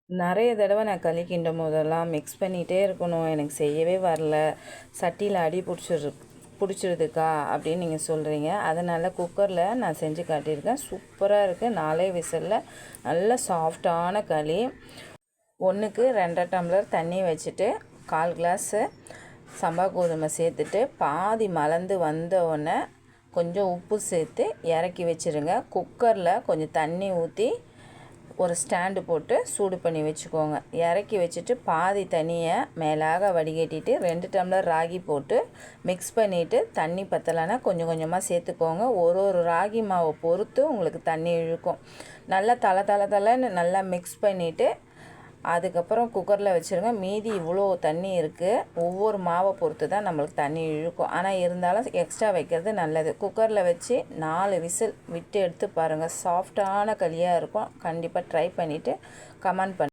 நிறைய தடவை நான் களி கிண்டும் போதெல்லாம் மிக்ஸ் பண்ணிகிட்டே இருக்கணும், எனக்கு செய்யவே வரல, சட்டியில் அடி பிடிச்சிருதுக்கா அப்படின்னு நீங்கள் சொல்கிறீங்க. அதனால் குக்கரில் நான் செஞ்சு காட்டியிருக்கேன். சூப்பராக இருக்குது. 4 விசிலில் நல்ல சாஃப்டான களி. 1க்கு 2.5 டம்ளர் தண்ணி வச்சுட்டு 1/4 கிளாஸு சம்பா கோதுமை சேர்த்துட்டு பாதி மலர்ந்து வந்தோடனே கொஞ்சம் உப்பு சேர்த்து இறக்கி வச்சுருங்க. குக்கரில் கொஞ்சம் தண்ணி ஊற்றி ஒரு ஸ்டாண்டு போட்டு சூடு பண்ணி வச்சுக்கோங்க. இறக்கி வச்சுட்டு பாதி தண்ணியை மேலாக வடிகட்டிட்டு 2 டம்ளர் ராகி போட்டு மிக்ஸ் பண்ணிவிட்டு தண்ணி பத்தலைன்னா கொஞ்சம் கொஞ்சமாக சேர்த்துக்கோங்க. ஒரு ராகி மாவை பொறுத்து உங்களுக்கு தண்ணி இழுக்கும். நல்லா தலை நல்லா மிக்ஸ் பண்ணிவிட்டு அதுக்கப்புறம் குக்கரில் வச்சுருங்க. மீதி இவ்வளோ தண்ணி இருக்குது. ஒவ்வொரு மாவை பொறுத்து தான் நம்மளுக்கு தண்ணி இழுக்கும். ஆனால் இருந்தாலும் எக்ஸ்ட்ரா வைக்கிறது நல்லது. குக்கரில் வச்சு 4 விசில் விட்டு எடுத்து பாருங்கள். சாஃப்டான களியாக இருக்கும். கண்டிப்பாக ட்ரை பண்ணிவிட்டு கமெண்ட் பண்ணுங்கள்.